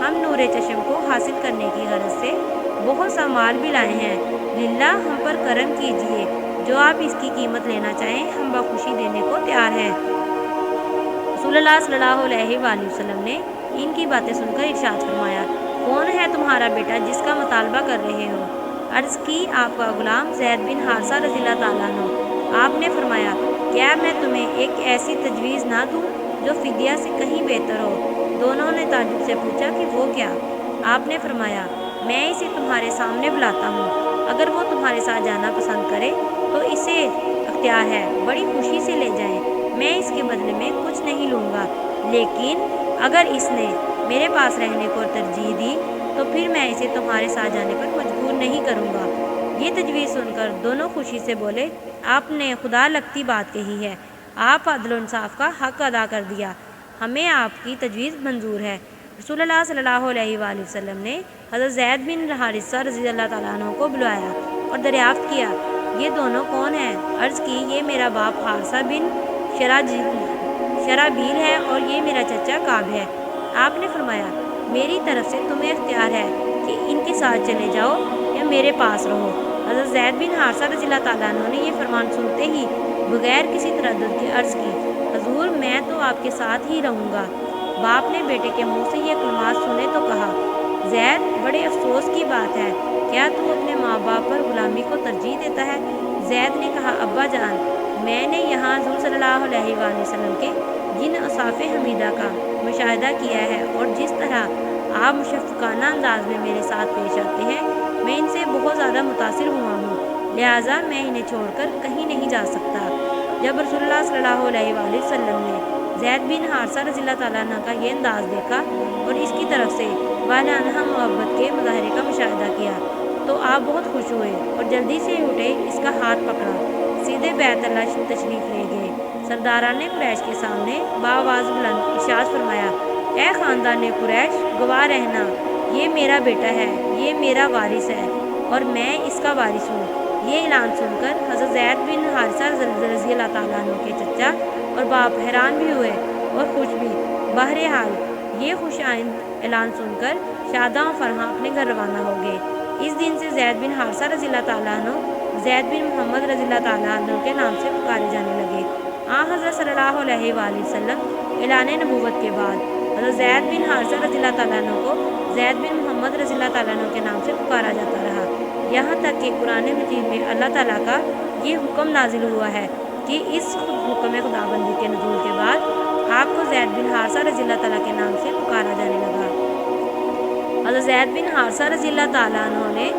ہم نور چشم کو حاصل کرنے کی غرض سے بہت سا مال بھی لائے ہیں۔ للہ ہم پر کرم کیجیے، جو آپ اس کی قیمت لینا چاہیں ہم بخوشی دینے کو تیار ہیں۔ رسول اللہ صلی اللہ علیہ وآلہ وسلم نے ان کی باتیں سن کر ارشاد فرمایا، کون ہے تمہارا بیٹا جس کا مطالبہ کر رہے ہو؟ عرض کی، آپ کا غلام زید بن حارثہ رضی اللہ تعالیٰ عنہ۔ آپ نے فرمایا، کیا میں تمہیں ایک ایسی تجویز نہ دوں جو فدیہ سے کہیں بہتر ہو؟ دونوں نے تعجب سے پوچھا کہ وہ کیا؟ آپ نے فرمایا، میں اسے تمہارے سامنے بلاتا ہوں، اگر وہ تمہارے ساتھ جانا پسند کرے تو اسے اختیار ہے، بڑی خوشی سے لے جائیں، میں اس کے بدلے میں کچھ نہیں لوں گا، لیکن اگر اس نے میرے پاس رہنے کو ترجیح دی تو پھر میں اسے تمہارے ساتھ جانے پر مجبور نہیں کروں گا۔ یہ تجویز سن کر دونوں خوشی سے بولے، آپ نے خدا لگتی بات کہی ہے، آپ عدل و انصاف کا حق ادا کر دیا، ہمیں آپ کی تجویز منظور ہے۔ رسول اللہ صلی اللہ علیہ وآلہ وسلم نے حضرت زید بن حارثہ رضی اللہ تعالیٰ عنہ کو بلایا اور دریافت کیا، یہ دونوں کون ہیں؟ عرض کی، یہ میرا باپ حارثہ بن شرابیل ہے اور یہ میرا چچا کعب ہے۔ آپ نے فرمایا، میری طرف سے تمہیں اختیار ہے کہ ان کے ساتھ چلے جاؤ یا میرے پاس رہو۔ حضرت زید بن حارثہ رضی اللہ تعالیٰ عنہ نے یہ فرمان سنتے ہی بغیر کسی تردد کے عرض کی، حضور میں تو آپ کے ساتھ ہی رہوں گا۔ باپ نے بیٹے کے منہ سے یہ کلمات سنے تو کہا، زید، بڑے افسوس کی بات ہے، کیا تو اپنے ماں باپ پر غلامی کو ترجیح دیتا ہے؟ زید نے کہا، ابا جان، میں نے یہاں حضور صلی اللہ علیہ وآلہ وسلم کے جن اوصاف حمیدہ کا مشاہدہ کیا ہے اور جس طرح آپ مشفقانہ انداز میں میرے ساتھ پیش آتے ہیں، میں ان سے بہت زیادہ متاثر ہوا ہوں، لہٰذا میں انہیں چھوڑ کر کہیں نہیں جا سکتا۔ جب رسول اللہ صلی اللہ علیہ وآلہ وسلم نے زید بن حارثہ رضی اللہ تعالیٰ عنہ کا یہ انداز دیکھا اور اس کی طرف سے والہانہ محبت کے مظاہرے کا مشاہدہ کیا تو آپ بہت خوش ہوئے اور جلدی سے اٹھے، اس کا ہاتھ پکڑا، سیدھے بیت اللہ تشریف لے گئے۔ سرداران قریش کے سامنے بآواز بلند ارشاد فرمایا، اے خاندان قریش، گواہ رہنا، یہ میرا بیٹا ہے، یہ میرا وارث ہے اور میں اس کا وارث ہوں۔ یہ اعلان سن کر حضرت زید بن حارثہ رضی اللہ تعالیٰ عنہ کے چچا اور باپ حیران بھی ہوئے اور خوش بھی۔ بہرحال یہ خوش آئند اعلان سن کر شاداں و فرحاں اپنے گھر روانہ ہو گئے۔ اس دن سے زید بن حارثہ رضی اللہ تعالیٰ عنہ زید بن محمد رضی اللہ تعالیٰ عنہ کے نام سے پکارے جانے لگے۔ حضرت صلی اللہ علیہ وآلہ وسلم اعلان نبوت کے بعد حضرت زید بن حارثہ رضی اللہ تعالیٰ عنہ کو زید بن محمد رضی اللہ تعالیٰ عنہ کے نام سے پکارا جاتا رہا، یہاں تک کہ قرآن مجید میں اللہ تعالیٰ کا یہ حکم نازل ہوا ہے کہ اس حکم خداوندی کے نزول کے بعد آپ کو زید بن حارثہ رضی اللہ تعالیٰ کے نام سے پکارا جانے لگا۔ حضرت زید بن حارثہ رضی اللہ تعالیٰ عنہ نے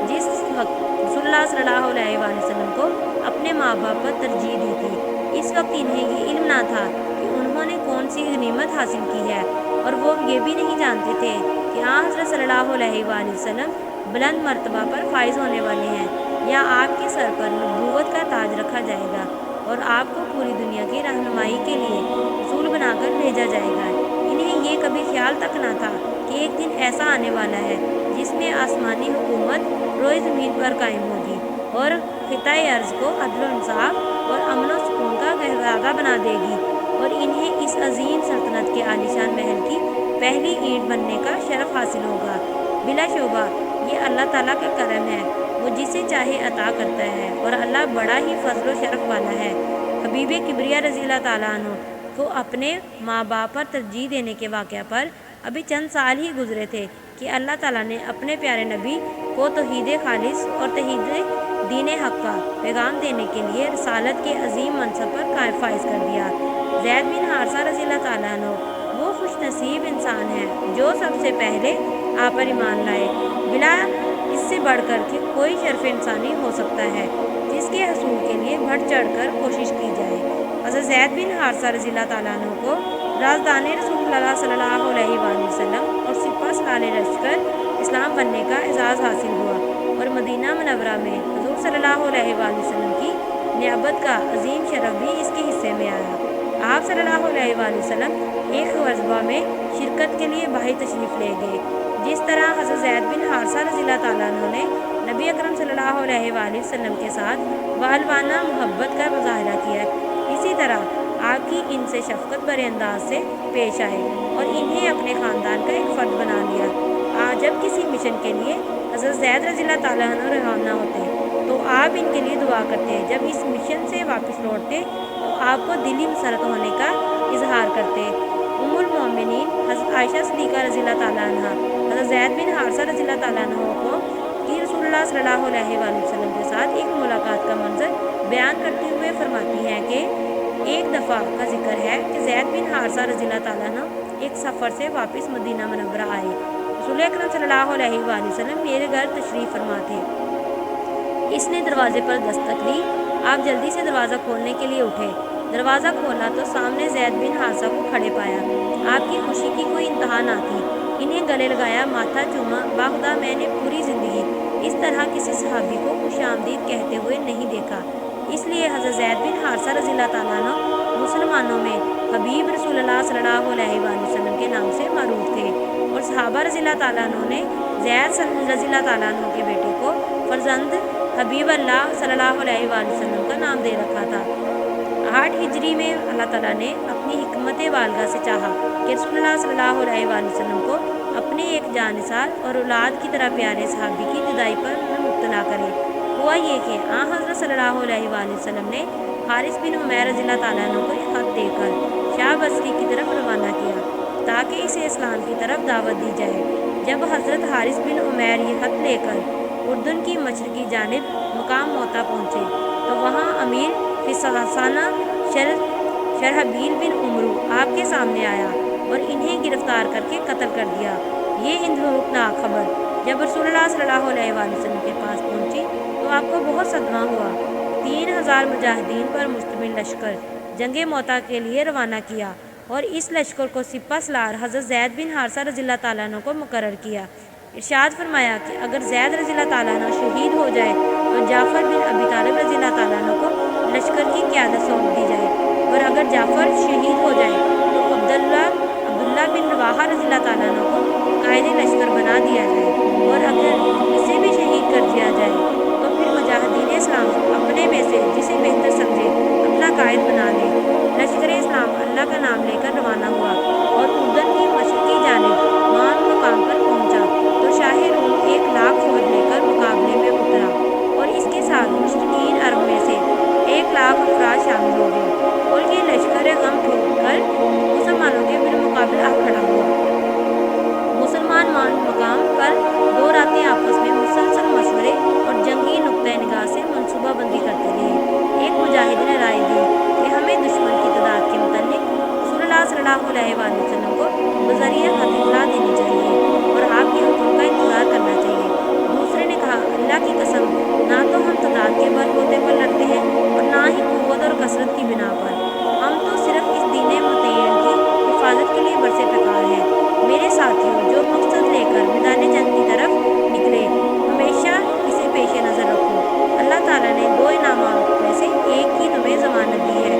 جس وقت رسول اللہ صلی اللہ علیہ وآلہ وسلم کو اپنے ماں باپ پر ترجیح دی تھی، اس وقت انہیں یہ علم نہ تھا کہ انہوں نے کون سی غنیمت حاصل کی ہے، اور وہ یہ بھی نہیں جانتے تھے کہ حضرت صلی اللہ علیہ وآلہ وسلم بلند مرتبہ پر فائز ہونے والے ہیں، یا آپ کے سر پر نبوت کا تاج رکھا جائے گا اور آپ کو پوری دنیا کی رہنمائی کے لیے رسول بنا کر بھیجا جائے گا۔ انہیں یہ کبھی خیال تک نہ تھا کہ ایک دن ایسا آنے والا ہے جس میں آسمانی حکومت روئے زمین پر قائم ہوگی اور خطۂ ارض کو عدل و انصاف اور امن و سکون کا گہوارہ بنا دے گی، اور انہیں اس عظیم سلطنت کے عالیشان محل کی پہلی اینٹ بننے کا شرف حاصل ہوگا۔ بلا شبہ یہ اللہ تعالیٰ کا کرم ہے، وہ جسے چاہے عطا کرتا ہے اور اللہ بڑا ہی فضل و شرف والا ہے۔ حبیب کبریہ رضی اللہ تعالیٰ عنہ کو اپنے ماں باپ پر ترجیح دینے کے واقعہ پر ابھی چند سال ہی گزرے تھے کہ اللہ تعالیٰ نے اپنے پیارے نبی کو توحید خالص اور توحید دین حق کا پیغام دینے کے لیے رسالت کے عظیم منصب پر فائز کر دیا۔ زید بن حارثہ رضی اللہ تعالیٰ عنہ وہ خوش نصیب انسان ہے جو سب سے پہلے آپ پر ایمان لائے، بلا اس سے بڑھ کر کے کوئی شرف انسانی ہو سکتا ہے جس کے حصول کے لیے بڑھ چڑھ کر کوشش کی جائے۔ حضرت زید بن حارثہ رضی اللہ تعالیٰ عنہ کو رازدان رسول اللہ صلی اللہ علیہ وآلہ وسلم اور سپہ سالار لشکر اسلام بننے کا اعزاز حاصل ہوا، اور مدینہ منورہ میں حضور صلی اللہ علیہ وآلہ وسلم کی نیابت کا عظیم شرف بھی اس کے حصے میں آیا۔ آپ صلی اللہ علیہ وآلہ وسلم ایک غزوہ میں شرکت کے لیے باہر تشریف لے گئے۔ جس طرح حضرت زید بن حارثہ رضی اللہ تعالیٰ عنہ نے نبی اکرم صلی اللہ علیہ وآلہ وسلم کے ساتھ والوانہ محبت کا مظاہرہ کیا، اسی طرح آپ کی ان سے شفقت بھرے انداز سے پیش آئے اور انہیں اپنے خاندان کا ایک فرد بنا لیا۔ کسی مشن کے لیے حضرت زید رضی اللہ تعالیٰ عنہ روانہ ہوتے تو آپ ان کے لیے دعا کرتے، جب اس مشن سے واپس لوٹتے تو آپ کو دلی مسرت ہونے کا اظہار کرتے۔ ام المومنین حضرت عائشہ صدیقہ رضی اللہ تعالیٰ عنہ حضرت زید بن حارثہ رضی اللہ تعالیٰ عنہ کو کہ رسول اللہ صلی اللہ علیہ وآلہ وسلم کے ساتھ ایک ملاقات کا منظر بیان کرتے ہوئے فرماتی ہیں کہ ایک دفعہ کا ذکر ہے کہ زید بن حارثہ رضی اللہ تعالیٰ عنہ ایک سفر سے واپس مدینہ منورہ آئے۔ رسول اکرم صلی اللہ علیہ وآلہ وسلم میرے گھر تشریف فرما تھے۔ اس نے دروازے پر دستک دی، آپ جلدی سے دروازہ کھولنے کے لیے اٹھے، دروازہ کھولا تو سامنے زید بن حارثہ کو کھڑے پایا۔ آپ کی خوشی کی کوئی انتہا نہ تھی، انہیں گلے لگایا، ماتھا چوما۔ باخدا میں نے پوری زندگی اس طرح کسی صحابی کو خوش آمدید کہتے ہوئے نہیں دیکھا۔ اس لیے حضرت زید بن حارثہ رضی اللہ تعالیٰ عنہ مسلمانوں میں حبیب رسول اللہ صلی اللہ علیہ وآلہ وسلم کے نام سے معروف تھے، اور صحابہ رضی اللہ تعالیٰ عنہ نے زید رضی اللہ تعالیٰ عنہ کے بیٹے کو فرزند حبیب اللہ صلی اللہ علیہ وآلہ وسلم کا نام دے رکھا تھا۔ 8 ہجری میں اللہ تعالیٰ نے اپنی حکمت والغہ سے چاہا کہ رسول اللہ صلی اللہ علیہ وآلہ وسلم کو اپنے ایک جانثار اور اولاد کی طرح پیارے صحابی کی جدائی پر مبتلا کرے۔ ہوا یہ کہ حضرت صلی اللہ علیہ وآلہ وسلم نے حارث بن عمیر رضی اللہ تعالیٰ عنہ کو ایک خط دے کر شاہ بصری کی طرف روانہ کیا تاکہ اسے اسلام کی طرف دعوت دی جائے۔ جب حضرت حارث بن عمیر یہ خط لے کر اردن کی مشرقی جانب مقام موتا پہنچے تو وہاں امیر فسانہ شرحبیل بن عمرو آپ کے سامنے آیا اور انہیں گرفتار کر کے قتل کر دیا۔ یہ اندھوکناک خبر جب رسول اللہ صلی اللہ علیہ وآلہ وسلم کے پاس پہنچی تو آپ کو بہت صدمہ ہوا۔ 3000 مجاہدین پر مشتمل لشکر جنگ موتا کے لیے روانہ کیا اور اس لشکر کو سپہ سالار حضرت زید بن حارثہ رضی اللہ تعالیٰ عنہ کو مقرر کیا۔ ارشاد فرمایا کہ اگر زید رضی اللہ تعالیٰ عنہ شہید ہو جائے تو جعفر بن ابی طالب رضی اللہ تعالیٰ عنہ کو لشکر کی قیادت سونپ دی جائے، اور اگر جعفر شہید ہو جائے تو عبداللہ بن رواحہ رضی اللہ تعالیٰ عنہ کو قائد لشکر بنا دیا جائے، اور اگر اسے بھی شہید کر دیا جائے تو پھر مجاہدین اسلام اپنے میں سے جسے بہتر سمجھے اپنا قائد بنا لے۔ لشکر اسلام اللہ کا نام لے کر روانہ ہوا اور اردن کی مشرقی جانب مان مقام پر پہنچا تو شاہ روم 1 لاکھ فوج لے کر مقابلے میں اترا، اور اس کے ساتھ مشرقین عرب میں سے 1 لاکھ افراد شامل ہو گئے، اور یہ لشکر غم ٹھوک کر مسلمانوں کے بالمقابل کھڑا ہوا۔ مسلمان مان مقام پر 2 راتیں آپس میں مسلسل مشورے اور جنگی نقطۂ نگاہ سے منصوبہ بندی کرتے رہے۔ ایک مجاہد نے رائے دی کہ ہمیں دشمن کی تعداد کے متعلق رسول اللہ صلی اللہ علیہ وآلہ وسلم کو بذریعہ خط اطلاع دینی چاہیے اور آپ کے حکم کا انتظار کرنا چاہیے۔ دوسرے نے کہا، اللہ کی قسم، نہ تو ہم تعداد کے بل بوتے پر لڑتے ہیں اور نہ ہی قوت اور کثرت کی بنا پر، ہم تو صرف اس دین متعین کی حفاظت کے لیے برسے پکار ہیں۔ میرے ساتھیوں، جو مقصد لے کر میدان جنگ کی طرف نکلے ہمیشہ اسے پیش نظر رکھو۔ اللہ تعالیٰ نے 2 انعامات میں سے ایک کی تمہیں ضمانت دی ہے،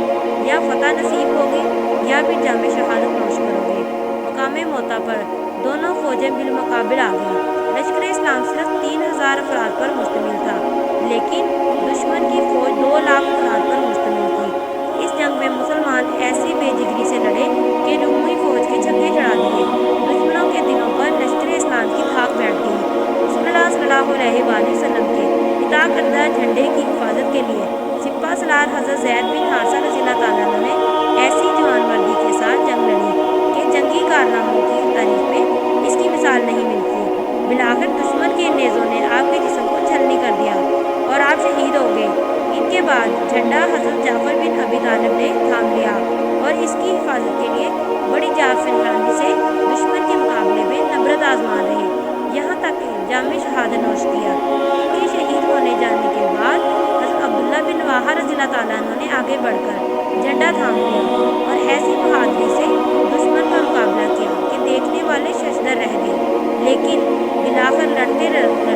یا فتح نصیب ہوگی یا پھر جام شہادت نوش کرو گے۔ مقام موتا پر دونوں فوجیں بالمقابل آ گئیں۔ لشکر اسلام صرف 3000 افراد پر مشتمل تھا، لیکن دشمن کی فوج 2 لاکھ افراد پر مشتمل تھی۔ اس جنگ میں مسلمان ایسی بے جگری سے لڑے کہ رومی فوج کے چھکے چڑھا دیے۔ دشمنوں کے دلوں پر لشکر اسلام کی دھاک بیٹھ گئی۔ رسول اللہ صلی اللہ علیہ وآلہ وسلم کے عطا کردہ جھنڈے کی حفاظت کے لیے سپہ سالار حضرت زید بن حارثہ رضی اللہ تعالیٰ عنہ نے ایسی جوان مردی کے ساتھ جنگ لڑی کہ جنگی کارناموں کی تاریخ میں اس کی مثال نہیں ملتی۔ بالآخر دشمن کے نیزوں نے آپ کے جسم کو چھلنی کر دیا اور آپ شہید ہو گئے۔ ان کے بعد جھنڈا حضرت جعفر بن ابی طالب نے تھام لیا اور اس کی حفاظت کے لیے بڑی جعفرانی سے دشمن کے مقابلے میں نبرد آزما رہے، یہاں تک کہ جام شہادت نوش کیا۔ ان کے شہید ہونے جانے کے بعد حضرت عبداللہ بن رواحہ رضی اللہ تعالیٰ عنہ نے آگے بڑھ کر جھنڈا تھام لیا اور ایسی بہادری سے دشمن کا مقابلہ کیا کہ دیکھنے والے ششدر رہ گئے، لیکن بالآخر لڑتے لڑتے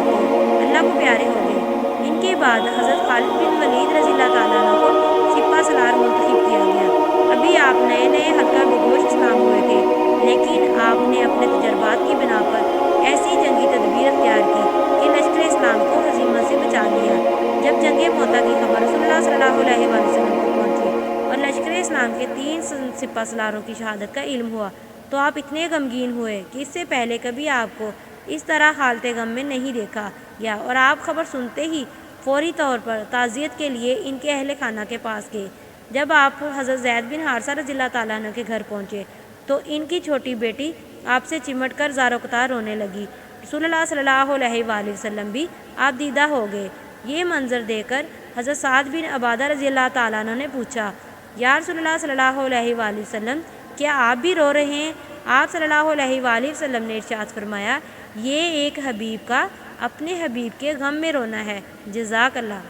اللہ کو پیارے ہو گئے۔ ان کے بعد حضرت خالد بن ولید رضی اللہ تعالیٰ عنہ کو سپہ سالار منتخب کیا گیا۔ ابھی آپ نئے ہلکا بگوش اسلام ہوئے تھے، لیکن آپ نے اپنے تجربات کی بنا پر ایسی جنگی تدبیر اختیار کی کہ لشکر اسلام کو ہزیمت سے بچا لیا۔ جب جنگ موتا کی خبر رسول اللہ صلی اللہ علیہ وآلہ وسلم کو پہنچی اور لشکر اسلام کے 3 سپہ سالاروں کی شہادت کا علم ہوا تو آپ اتنے غمگین ہوئے کہ اس سے پہلے کبھی آپ کو اس طرح حالت غم میں نہیں دیکھا گیا، اور آپ خبر سنتے ہی فوری طور پر تعزیت کے لیے ان کے اہل خانہ کے پاس گئے۔ جب آپ حضرت زید بن حارثہ رضی اللہ تعالیٰ عنہ کے گھر پہنچے تو ان کی چھوٹی بیٹی آپ سے چمٹ کر زار و قطار رونے لگی۔ رسول اللہ صلی اللہ علیہ وآلہ وسلم بھی آپ دیدہ ہو گئے۔ یہ منظر دیکھ کر حضرت سعد بن عبادہ رضی اللہ تعالیٰ عنہ نے پوچھا، یا رسول اللہ صلی اللہ علیہ وآلہ وسلم، کیا آپ بھی رو رہے ہیں؟ آپ صلی اللہ علیہ وآلہ وسلم نے ارشاد فرمایا، یہ ایک حبیب کا اپنے حبیب کے غم میں رونا ہے۔ جزاک اللہ۔